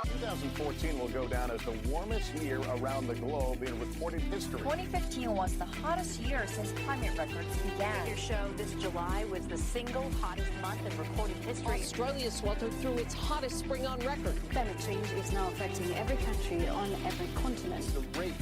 2014 will go down as the warmest year around the globe in recorded history. 2015 was the hottest year since climate records began. Your show this July was the single hottest month in recorded history. Australia sweltered through its hottest spring on record. Climate change is now affecting every country on every continent. The rate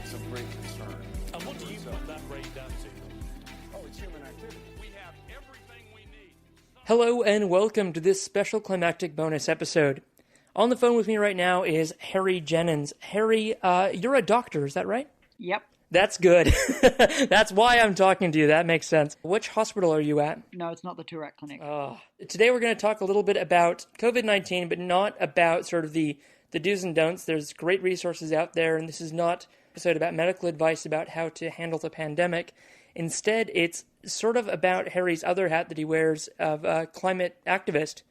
is of great concern. And what do you put that rate down to? Oh, it's human activity. We have everything we need. Hello and welcome to this special climactic bonus episode. On the phone with me right now is Harry Jennens. Harry, you're a doctor, is that right? Yep. That's good. That's why I'm talking to you. That makes sense. Which hospital are you at? No, it's not the Tourette Clinic. Today we're going to talk a little bit about COVID-19, but not about sort of the do's and don'ts. There's great resources out there, and this is not an episode about medical advice about how to handle the pandemic. Instead, it's sort of about Harry's other hat that he wears of a climate activist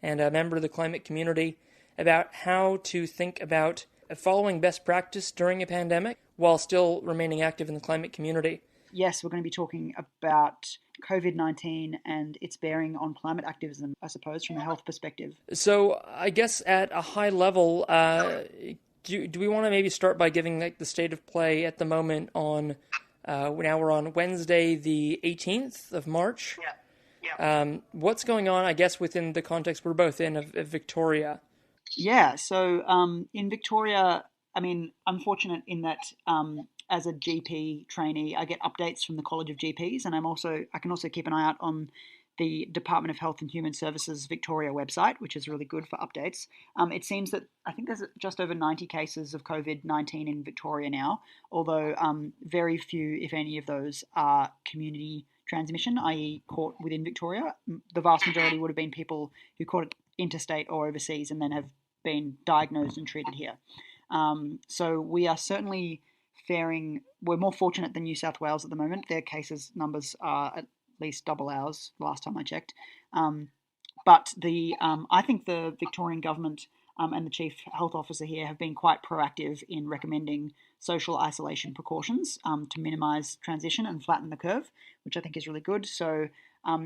and a member of the climate community, about how to think about following best practice during a pandemic while still remaining active in the climate community. Yes, we're going to be talking about COVID-19 and its bearing on climate activism, I suppose, from a health perspective. So I guess at a high level, do we want to maybe start by giving the state of play at the moment on, now we're on Wednesday the 18th of March. Yeah. What's going on, I guess, within the context we're both in of Victoria? Yeah, so in Victoria, I mean, I'm fortunate in that as a GP trainee, I get updates from the College of GPs, and I can also keep an eye out on the Department of Health and Human Services Victoria website, which is really good for updates. It seems that I think there's just over 90 cases of COVID-19 in Victoria now, although very few, if any, of those are community transmission, i.e. caught within Victoria. The vast majority would have been people who caught it interstate or overseas and then have been diagnosed and treated here. So we are certainly we're more fortunate than New South Wales at the moment. Their cases numbers are at least double ours last time I checked. But I think the Victorian government and the Chief Health Officer here have been quite proactive in recommending social isolation precautions to minimise transition and flatten the curve, which I think is really good. So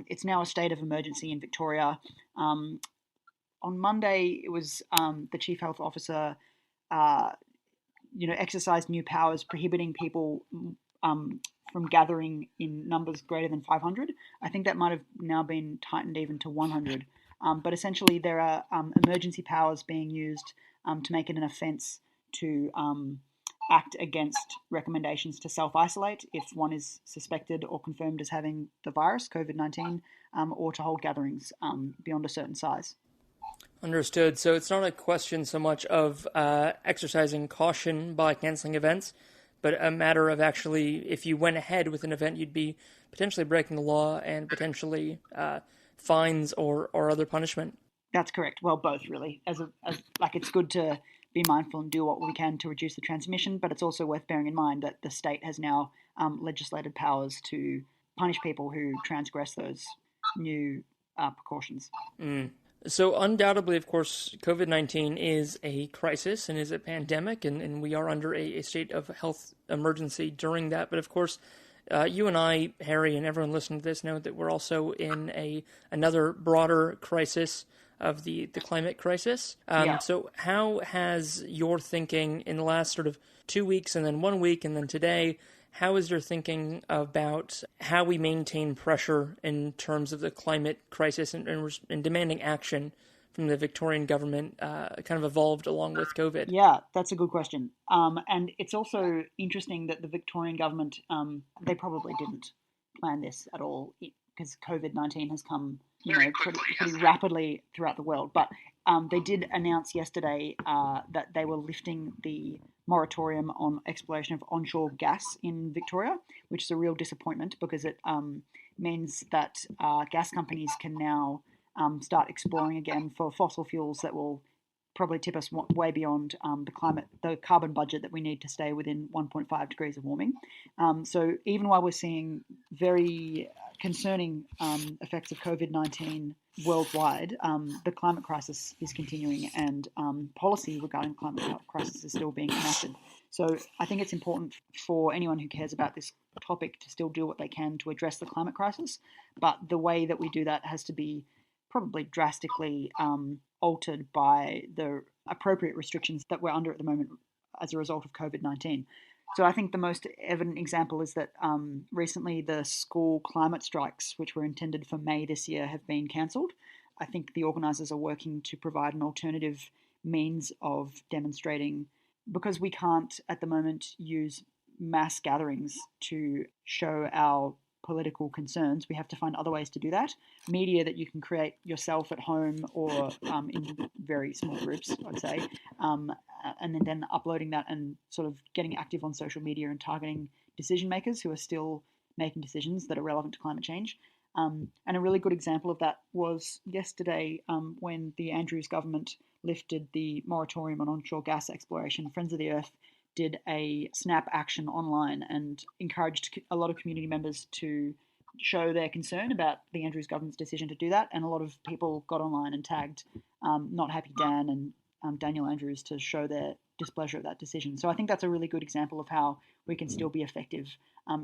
it's now a state of emergency in Victoria. On Monday, it was the Chief Health Officer, exercised new powers prohibiting people from gathering in numbers greater than 500. I think that might have now been tightened even to 100. But essentially, there are emergency powers being used to make it an offence to act against recommendations to self-isolate if one is suspected or confirmed as having the virus, COVID-19, or to hold gatherings beyond a certain size. Understood. So it's not a question so much of exercising caution by canceling events, but a matter of actually, if you went ahead with an event, you'd be potentially breaking the law and potentially fines or other punishment. That's correct. Well, both really. It's good to be mindful and do what we can to reduce the transmission, but it's also worth bearing in mind that the state has now legislated powers to punish people who transgress those new precautions. So undoubtedly, of course, COVID-19 is a crisis and is a pandemic, and we are under a state of health emergency during that. But of course, you and I, Harry, and everyone listening to this know that we're also in another broader crisis of the climate crisis. So how has your thinking in the last sort of 2 weeks and then 1 week and then today, how is your thinking about how we maintain pressure in terms of the climate crisis and demanding action from the Victorian government kind of evolved along with COVID? Yeah, that's a good question. And it's also interesting that the Victorian government, they probably didn't plan this at all because COVID-19 has come pretty rapidly throughout the world. But they did announce yesterday that they were lifting the moratorium on exploration of onshore gas in Victoria, which is a real disappointment because it means that gas companies can now start exploring again for fossil fuels that will probably tip us way beyond the carbon budget that we need to stay within 1.5 degrees of warming. So even while we're seeing very concerning effects of COVID-19 worldwide, the climate crisis is continuing and policy regarding climate crisis is still being enacted. So I think it's important for anyone who cares about this topic to still do what they can to address the climate crisis. But the way that we do that has to be probably drastically altered by the appropriate restrictions that we're under at the moment as a result of COVID-19. So I think the most evident example is that recently the school climate strikes, which were intended for May this year, have been cancelled. I think the organisers are working to provide an alternative means of demonstrating, because we can't at the moment use mass gatherings to show our political concerns. We have to find other ways to do that. Media that you can create yourself at home or in very small groups, I'd say, and then uploading that and sort of getting active on social media and targeting decision makers who are still making decisions that are relevant to climate change. And a really good example of that was yesterday when the Andrews government lifted the moratorium on onshore gas exploration. Friends of the Earth did a snap action online and encouraged a lot of community members to show their concern about the Andrews government's decision to do that. And a lot of people got online and tagged Not Happy Dan and Daniel Andrews to show their displeasure at that decision. So I think that's a really good example of how we can still be effective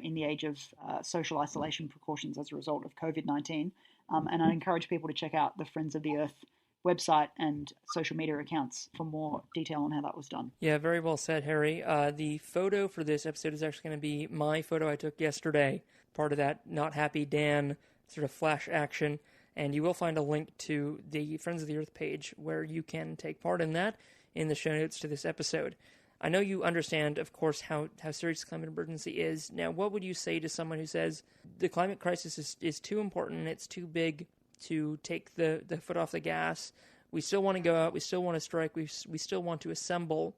in the age of social isolation precautions as a result of COVID-19. And I encourage people to check out the Friends of the Earth website and social media accounts for more detail on how that was done. Yeah, very well said, Harry. The photo for this episode is actually going to be my photo I took yesterday, part of that Not Happy Dan sort of flash action, and you will find a link to the Friends of the Earth page where you can take part in that in the show notes to this episode. I know you understand, of course, how serious climate emergency is. Now, what would you say to someone who says the climate crisis is too important, it's too big to take the foot off the gas? We still want to go out, we still want to strike, we still want to assemble.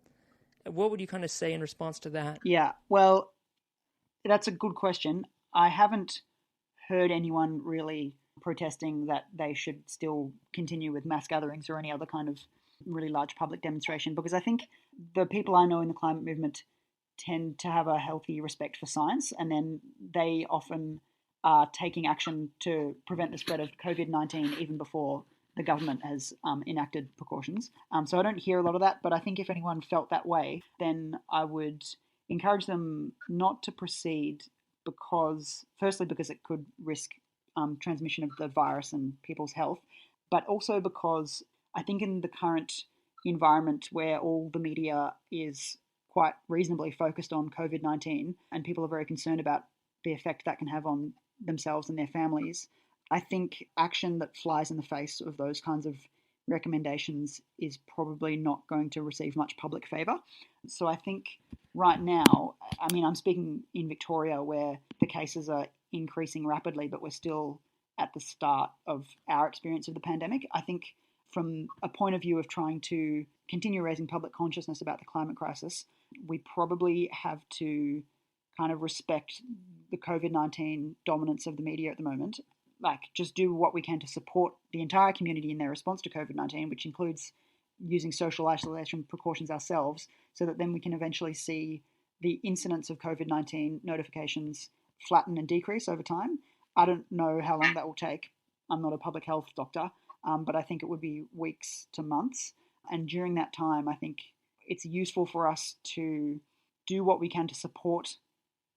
What would you kind of say in response to that? Yeah, well, that's a good question. I haven't heard anyone really protesting that they should still continue with mass gatherings or any other kind of really large public demonstration, because I think the people I know in the climate movement tend to have a healthy respect for science, and then they often are taking action to prevent the spread of COVID-19 even before the government has enacted precautions. So I don't hear a lot of that, but I think if anyone felt that way, then I would encourage them not to proceed because it could risk transmission of the virus and people's health, but also because I think in the current environment where all the media is quite reasonably focused on COVID-19 and people are very concerned about the effect that can have on themselves and their families, I think action that flies in the face of those kinds of recommendations is probably not going to receive much public favour. So I think right now, I mean, I'm speaking in Victoria where the cases are increasing rapidly, but we're still at the start of our experience of the pandemic. I think from a point of view of trying to continue raising public consciousness about the climate crisis, we probably have to kind of respect the COVID-19 dominance of the media at the moment. Like, just do what we can to support the entire community in their response to COVID-19, which includes using social isolation precautions ourselves, so that then we can eventually see the incidence of COVID-19 notifications flatten and decrease over time. I don't know how long that will take. I'm not a public health doctor, but I think it would be weeks to months. And during that time, I think it's useful for us to do what we can to support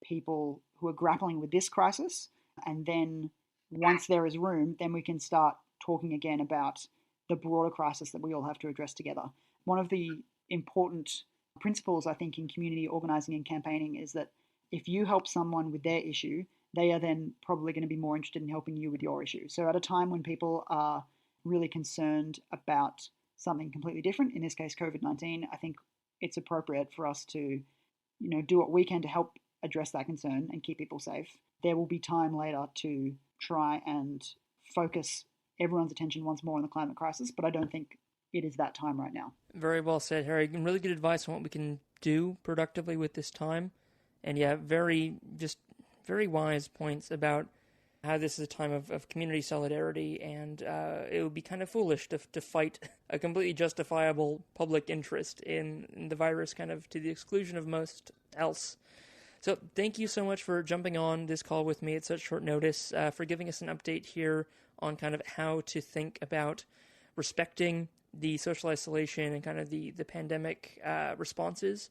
people who are grappling with this crisis. And then once there is room, then we can start talking again about the broader crisis that we all have to address together. One of the important principles, I think, in community organising and campaigning is that if you help someone with their issue, they are then probably going to be more interested in helping you with your issue. So at a time when people are really concerned about something completely different, in this case COVID-19, I think it's appropriate for us to, do what we can to help address that concern and keep people safe. There will be time later to try and focus everyone's attention once more on the climate crisis, but I don't think it is that time right now. Very well said, Harry. Really good advice on what we can do productively with this time. And yeah, very wise points about how this is a time of community solidarity, and it would be kind of foolish to fight a completely justifiable public interest in the virus kind of to the exclusion of most else. So thank you so much for jumping on this call with me at such short notice, for giving us an update here on kind of how to think about respecting the social isolation and kind of the pandemic responses.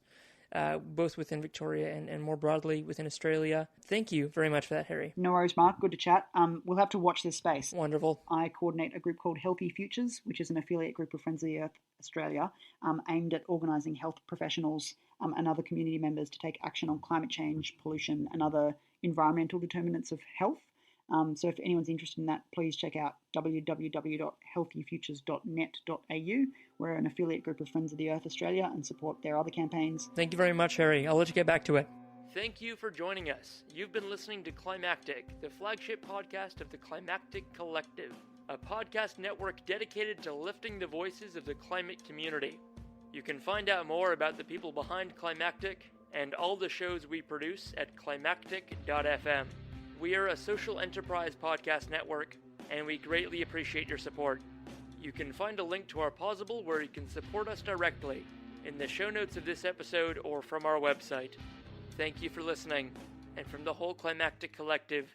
both within Victoria and more broadly within Australia. Thank you very much for that, Harry. No worries, Mark. Good to chat. We'll have to watch this space. Wonderful. I coordinate a group called Healthy Futures, which is an affiliate group of Friends of the Earth Australia, aimed at organising health professionals and other community members to take action on climate change, pollution, and other environmental determinants of health. So if anyone's interested in that, please check out www.healthyfutures.net.au. We're an affiliate group of Friends of the Earth Australia and support their other campaigns. Thank you very much, Harry. I'll let you get back to it. Thank you for joining us. You've been listening to Climactic, the flagship podcast of the Climactic Collective, a podcast network dedicated to lifting the voices of the climate community. You can find out more about the people behind Climactic and all the shows we produce at climactic.fm. We are a social enterprise podcast network, and we greatly appreciate your support. You can find a link to our Pozible where you can support us directly in the show notes of this episode or from our website. Thank you for listening, and from the whole Climactic Collective,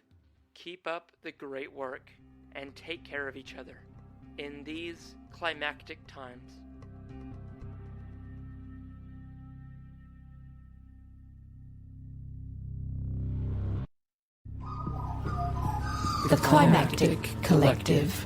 keep up the great work and take care of each other in these climactic times. The Climactic Collective.